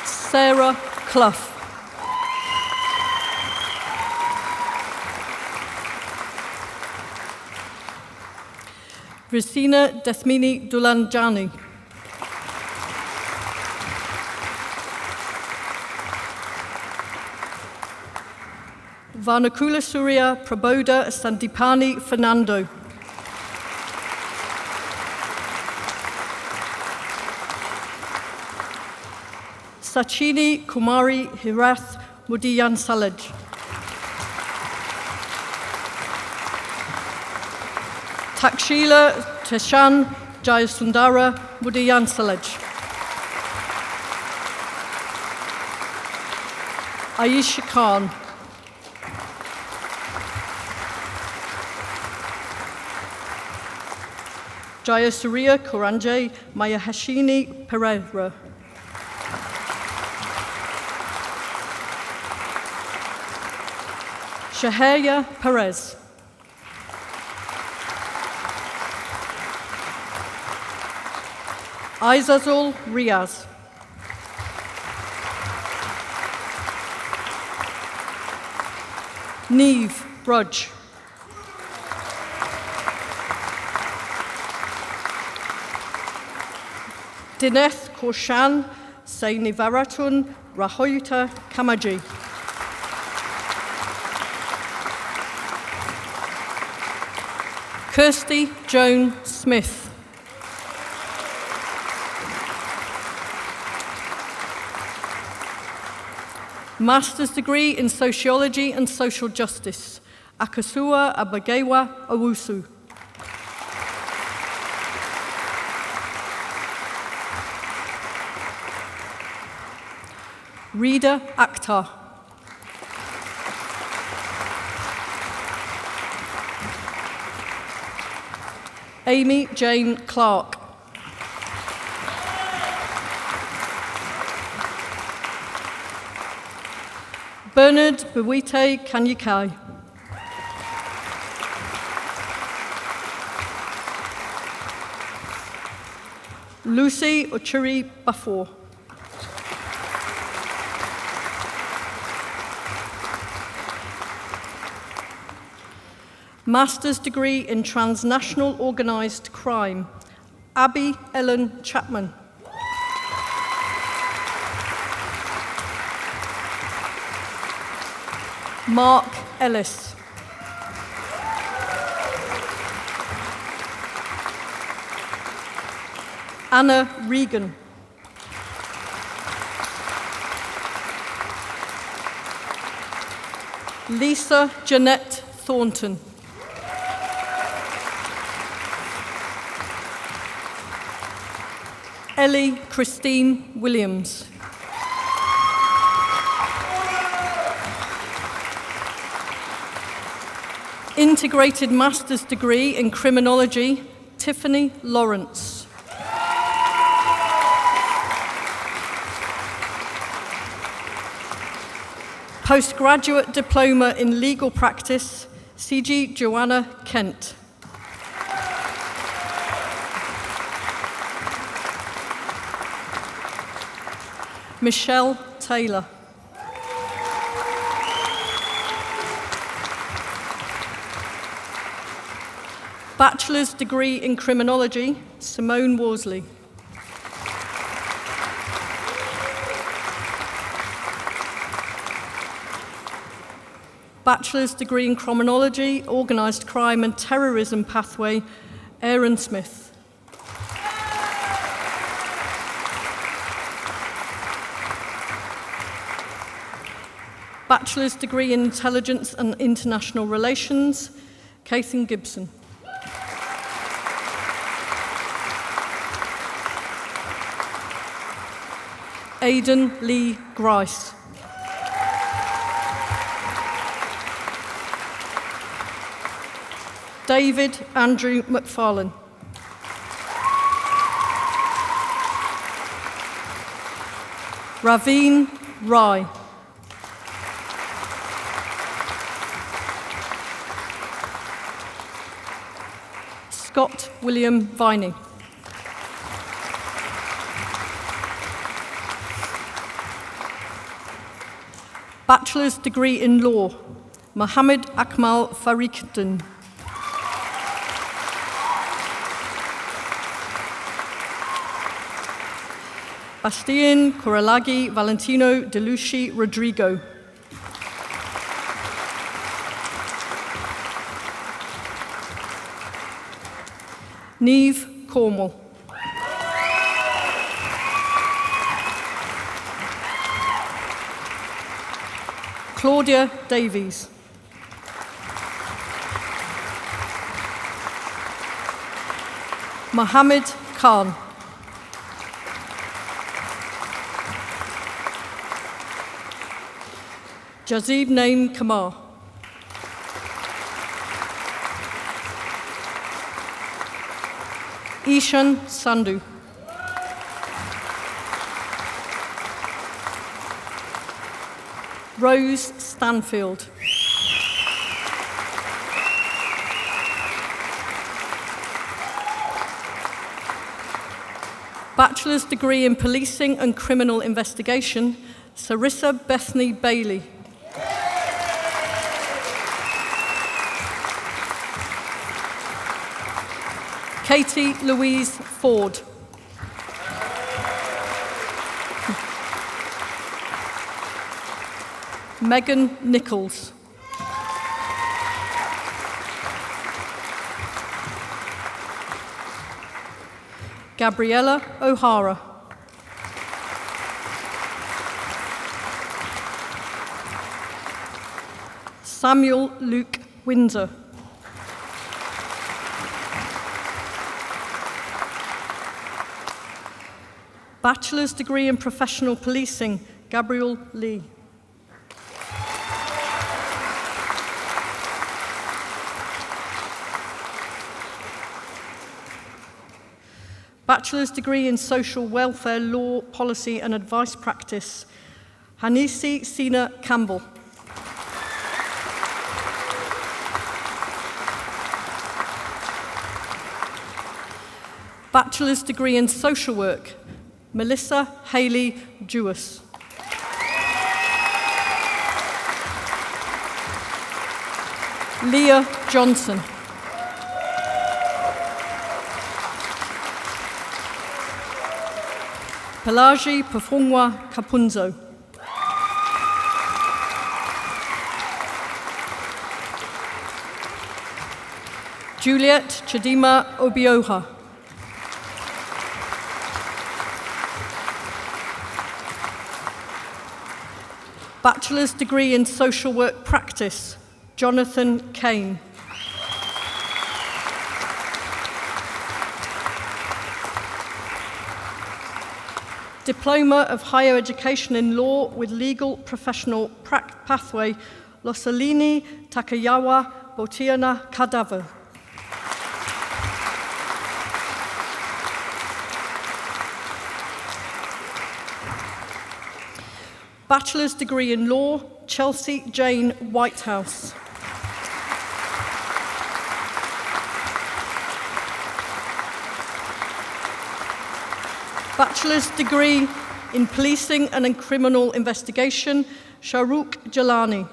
Sarah Clough. Rosina Desmini Dulanjani. Vanakula Surya Praboda Sandipani Fernando. Sachini Kumari Hirath Mudiyan Salaj. Takshila Teshan Jayasundara Mudiyan Salaj. Aisha Khan. Jayasuriya Kuranje Mayahashini Pereira. Shahaya Perez. Aizazul Riaz. Neve Brudge. Dineth Korshan Seinivaratun Rahoyuta Kamaji. Kirsty Joan Smith. Master's degree in Sociology and Social Justice, Akasua Abagewa Awusu. Rita Akhtar. Amy Jane Clark. Bernard Buwite Kanyikai. Lucy Uchuri Bafor. Master's degree in Transnational Organised Crime, Abby Ellen Chapman. Mark Ellis. Anna Regan. Lisa Jeanette Thornton. Ellie Christine Williams. Integrated Master's degree in Criminology, Tiffany Lawrence. Postgraduate Diploma in Legal Practice, CG Joanna Kent. Michelle Taylor. Bachelor's degree in Criminology, Simone Worsley. Bachelor's degree in Criminology, Organised Crime and Terrorism pathway, Aaron Smith. Bachelor's degree in Intelligence and International Relations, Catherine Gibson. Aidan Lee Grice. David Andrew McFarlane. Raveen Rai. Scott William Viney. Bachelor's degree in Law, Mohammed Akmal Farikuddin. Bastian Coralagi Valentino Delucci Rodrigo. Neve Cornwall. Claudia Davies. Mohammed Khan. Jazib Naim Kamar. Ishan Sandhu. Rose Stanfield. Bachelor's degree in Policing and Criminal Investigation, Sarissa Bethany Bailey. Katie Louise Ford. Megan Nichols. Gabriella O'Hara. Samuel Luke Windsor. Bachelor's degree in Professional Policing, Gabriel Lee. Bachelor's degree in Social Welfare Law, Policy and Advice Practice, Hanisi Sina Campbell. Bachelor's degree in Social Work, Melissa Haley Jewis. Leah Johnson. Pelagie Pafungwa Kapunzo. Juliet Chidima Obioha. Bachelor's degree in Social Work Practice, Jonathan Kane. Diploma of Higher Education in Law with Legal Professional Pathway, Losalini Takayawa Botiana Kadaver. Bachelor's degree in Law, Chelsea Jane Whitehouse. Bachelor's degree in Policing and in Criminal Investigation, Shahrukh Jalani.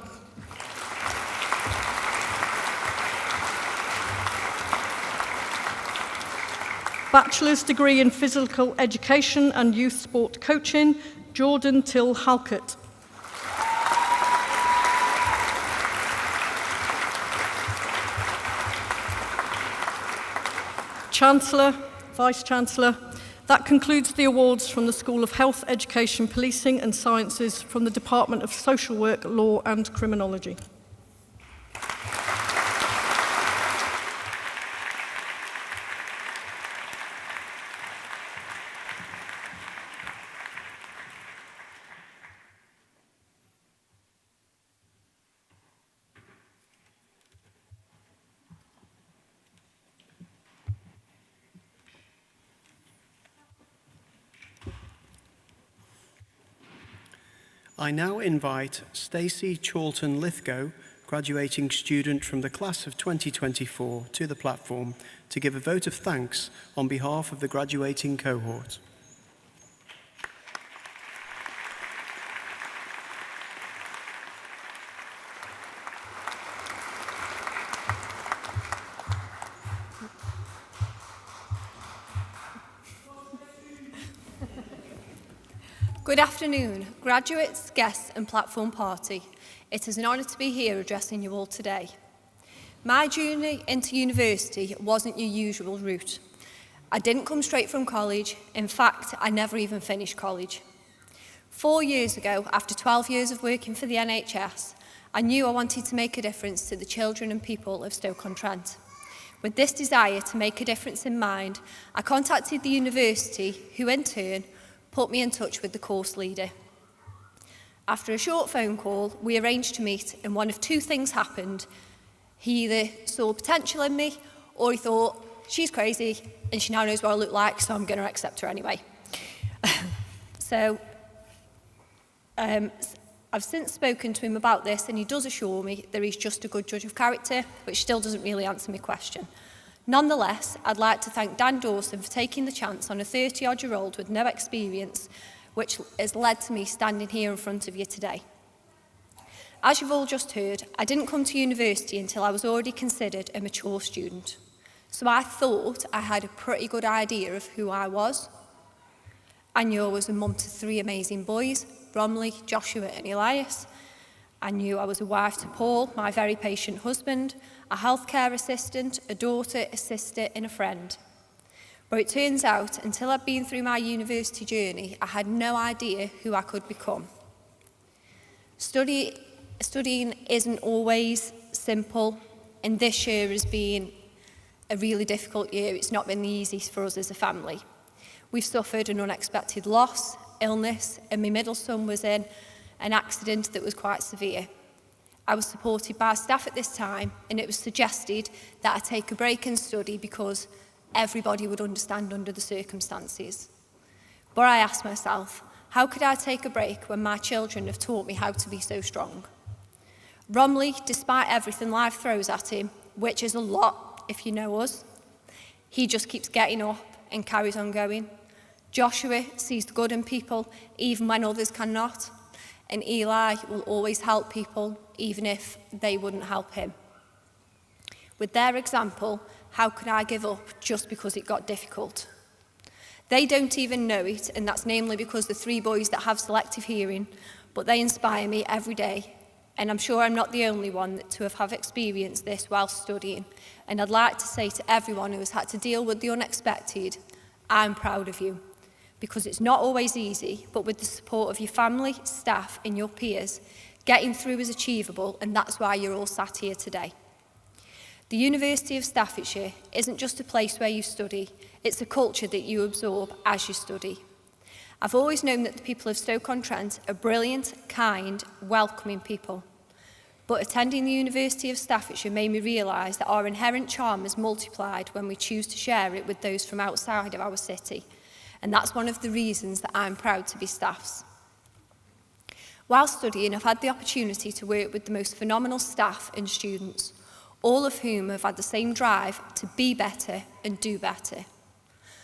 Bachelor's degree in Physical Education and Youth Sport Coaching, Jordan Till Halkett. Chancellor, Vice-Chancellor, that concludes the awards from the School of Health, Education, Policing and Sciences from the Department of Social Work, Law and Criminology. I now invite Stacey Chorlton Lithgow, graduating student from the class of 2024, to the platform to give a vote of thanks on behalf of the graduating cohort. Good afternoon, graduates, guests and platform party. It is an honour to be here addressing you all today. My journey into university wasn't your usual route. I didn't come straight from college. In fact, I never even finished college. 4 years ago, after 12 years of working for the NHS, I knew I wanted to make a difference to the children and people of Stoke-on-Trent. With this desire to make a difference in mind, I contacted the university, who in turn put me in touch with the course leader. After a short phone call, we arranged to meet, and one of two things happened. He either saw potential in me, or he thought, she's crazy, and she now knows what I look like, so I'm going to accept her anyway. I've since spoken to him about this, and he does assure me that he's just a good judge of character, which still doesn't really answer my question. Nonetheless, I'd like to thank Dan Dawson for taking the chance on a 30-odd-year-old with no experience, which has led to me standing here in front of you today. As you've all just heard, I didn't come to university until I was already considered a mature student. So I thought I had a pretty good idea of who I was. I knew I was a mum to 3 amazing boys, Bromley, Joshua and Elias. I knew I was a wife to Paul, my very patient husband, a healthcare assistant, a daughter, a sister and a friend. But it turns out, until I'd been through my university journey, I had no idea who I could become. Studying isn't always simple, and this year has been a really difficult year. It's not been the easiest for us as a family. We've suffered an unexpected loss, illness, and my middle son was in an accident that was quite severe. I was supported by staff at this time, and it was suggested that I take a break and study because everybody would understand under the circumstances. But I asked myself, how could I take a break when my children have taught me how to be so strong? Bromley, despite everything life throws at him, which is a lot if you know us, he just keeps getting up and carries on going. Joshua sees the good in people even when others cannot. And Eli will always help people, even if they wouldn't help him. With their example, how could I give up just because it got difficult? They don't even know it, and that's namely because the 3 boys that have selective hearing, but they inspire me every day. And I'm sure I'm not the only one to have experienced this while studying. And I'd like to say to everyone who has had to deal with the unexpected, I'm proud of you. Because it's not always easy, but with the support of your family, staff and your peers, getting through is achievable, and that's why you're all sat here today. The University of Staffordshire isn't just a place where you study, it's a culture that you absorb as you study. I've always known that the people of Stoke-on-Trent are brilliant, kind, welcoming people. But attending the University of Staffordshire made me realise that our inherent charm is multiplied when we choose to share it with those from outside of our city. And that's one of the reasons that I'm proud to be staff's. While studying, I've had the opportunity to work with the most phenomenal staff and students, all of whom have had the same drive to be better and do better.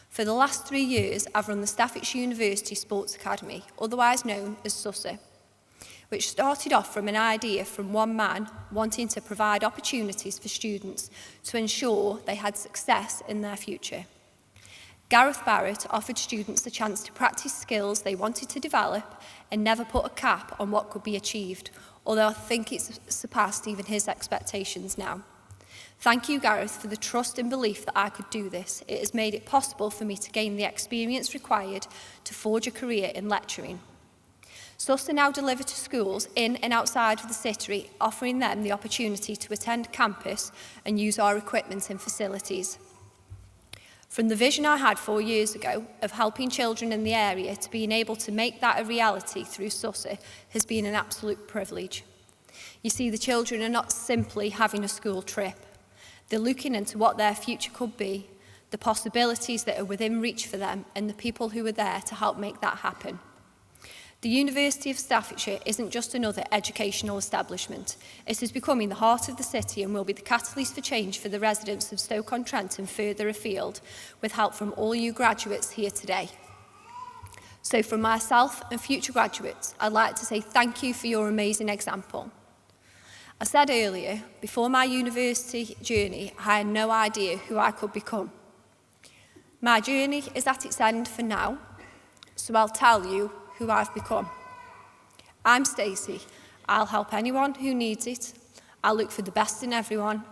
For the last 3 years, I've run the Staffordshire University Sports Academy, otherwise known as SUSA, which started off from an idea from one man wanting to provide opportunities for students to ensure they had success in their future. Gareth Barrett offered students the chance to practice skills they wanted to develop and never put a cap on what could be achieved, although I think it's surpassed even his expectations now. Thank you, Gareth, for the trust and belief that I could do this. It has made it possible for me to gain the experience required to forge a career in lecturing. SUSA now deliver to schools in and outside of the city, offering them the opportunity to attend campus and use our equipment and facilities. From the vision I had 4 years ago of helping children in the area to being able to make that a reality through SUSA has been an absolute privilege. You see, the children are not simply having a school trip. They're looking into what their future could be, the possibilities that are within reach for them, and the people who are there to help make that happen. The University of Staffordshire isn't just another educational establishment. It is becoming the heart of the city and will be the catalyst for change for the residents of Stoke-on-Trent and further afield, with help from all you graduates here today. So from myself and future graduates, I'd like to say thank you for your amazing example. I said earlier, before my university journey, I had no idea who I could become. My journey is at its end for now, so I'll tell you who I've become. I'm Stacey. I'll help anyone who needs it. I'll look for the best in everyone.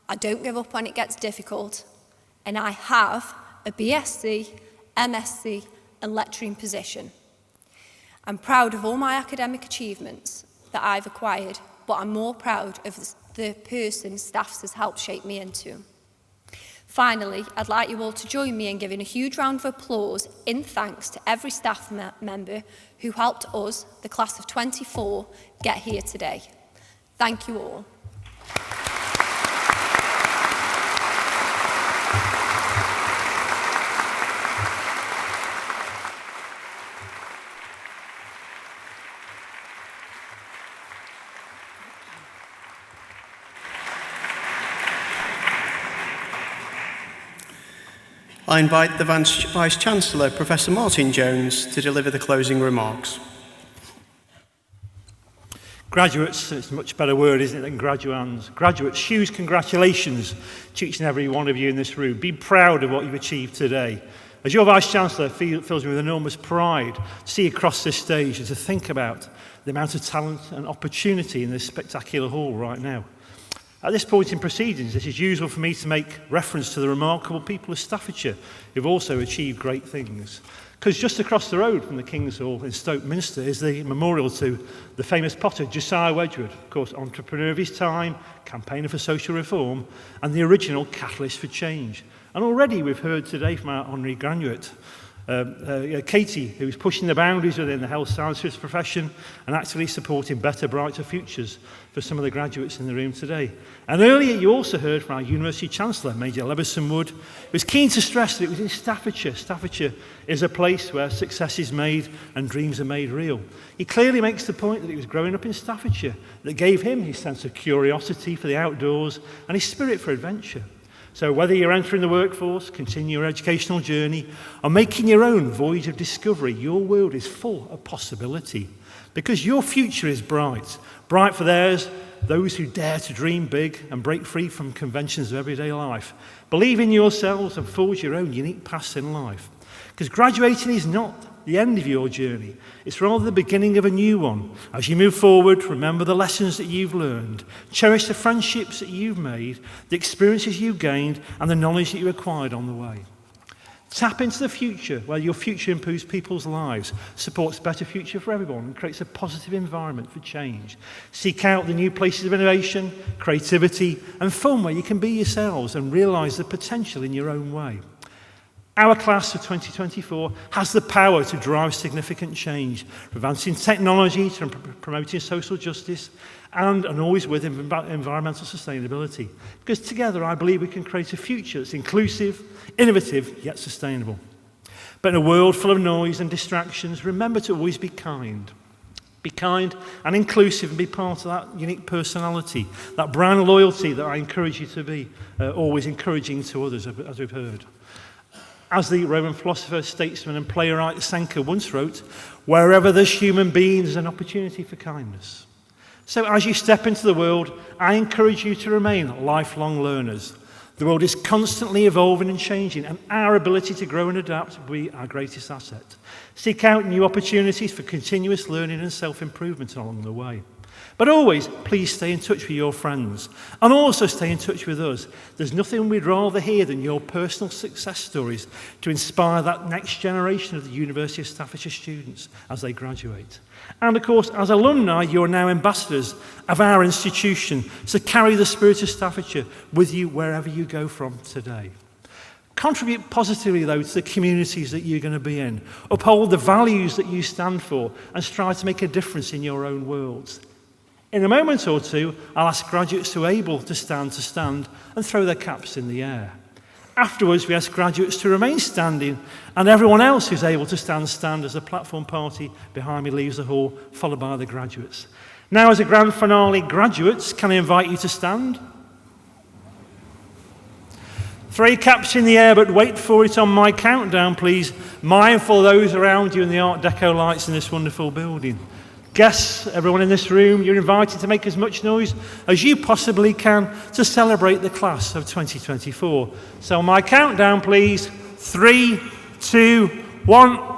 I don't give up when it gets difficult. And I have a BSc, MSc and lecturing position. I'm proud of all my academic achievements that I've acquired, but I'm more proud of the person staff has helped shape me into. Finally, I'd like you all to join me in giving a huge round of applause in thanks to every staff member who helped us, the class of 24, get here today. Thank you all. I invite the Vice-Chancellor, Professor Martin Jones, to deliver the closing remarks. Graduates, it's a much better word, isn't it, than graduands. Graduates, huge congratulations to each and every one of you in this room. Be proud of what you've achieved today. As your Vice-Chancellor, fills me with enormous pride to see across this stage and to think about the amount of talent and opportunity in this spectacular hall right now. At this point in proceedings, it is usual for me to make reference to the remarkable people of Staffordshire who've also achieved great things. Because just across the road from the King's Hall in Stoke Minster is the memorial to the famous potter Josiah Wedgwood, of course, entrepreneur of his time, campaigner for social reform, and the original catalyst for change. And already we've heard today from our honorary graduate, Katie, who's pushing the boundaries within the health sciences profession and actively supporting better, brighter futures for some of the graduates in the room today. And earlier you also heard from our University Chancellor, Major Leveson Wood, who was keen to stress that it was in Staffordshire. Staffordshire is a place where success is made and dreams are made real. He clearly makes the point that he was growing up in Staffordshire that gave him his sense of curiosity for the outdoors and his spirit for adventure. So whether you're entering the workforce, continue your educational journey, or making your own voyage of discovery, your world is full of possibility. Because your future is bright. Bright for those who dare to dream big and break free from conventions of everyday life. Believe in yourselves and forge your own unique paths in life. Because graduating is not the end of your journey. It's rather the beginning of a new one. As you move forward, remember the lessons that you've learned. Cherish the friendships that you've made, the experiences you've gained, and the knowledge that you acquired on the way. Tap into the future, where your future improves people's lives, supports a better future for everyone, and creates a positive environment for change. Seek out the new places of innovation, creativity, and fun where you can be yourselves and realise the potential in your own way. Our class of 2024 has the power to drive significant change, advancing technology to promoting social justice and always with environmental sustainability. Because together I believe we can create a future that's inclusive, innovative, yet sustainable. But in a world full of noise and distractions, remember to always be kind. Be kind and inclusive and be part of that unique personality, that brand loyalty that I encourage you to be, always encouraging to others, as we've heard. As the Roman philosopher, statesman and playwright Seneca once wrote, wherever there's human beings, there's an opportunity for kindness. So as you step into the world, I encourage you to remain lifelong learners. The world is constantly evolving and changing, and our ability to grow and adapt will be our greatest asset. Seek out new opportunities for continuous learning and self-improvement along the way. But always, please stay in touch with your friends, and also stay in touch with us. There's nothing we'd rather hear than your personal success stories to inspire that next generation of the University of Staffordshire students as they graduate. And of course, as alumni, you're now ambassadors of our institution, so carry the spirit of Staffordshire with you wherever you go from today. Contribute positively, though, to the communities that you're going to be in. Uphold the values that you stand for and strive to make a difference in your own worlds. In a moment or two, I'll ask graduates who are able to stand and throw their caps in the air. Afterwards, we ask graduates to remain standing, and everyone else who's able to stand as the platform party behind me leaves the hall, followed by the graduates. Now, as a grand finale, graduates, can I invite you to stand? Throw your caps in the air, but wait for it on my countdown, please. Mindful of those around you and the Art Deco lights in this wonderful building. Guests, everyone in this room, you're invited to make as much noise as you possibly can to celebrate the class of 2024. So on my countdown, please. 3, 2, 1.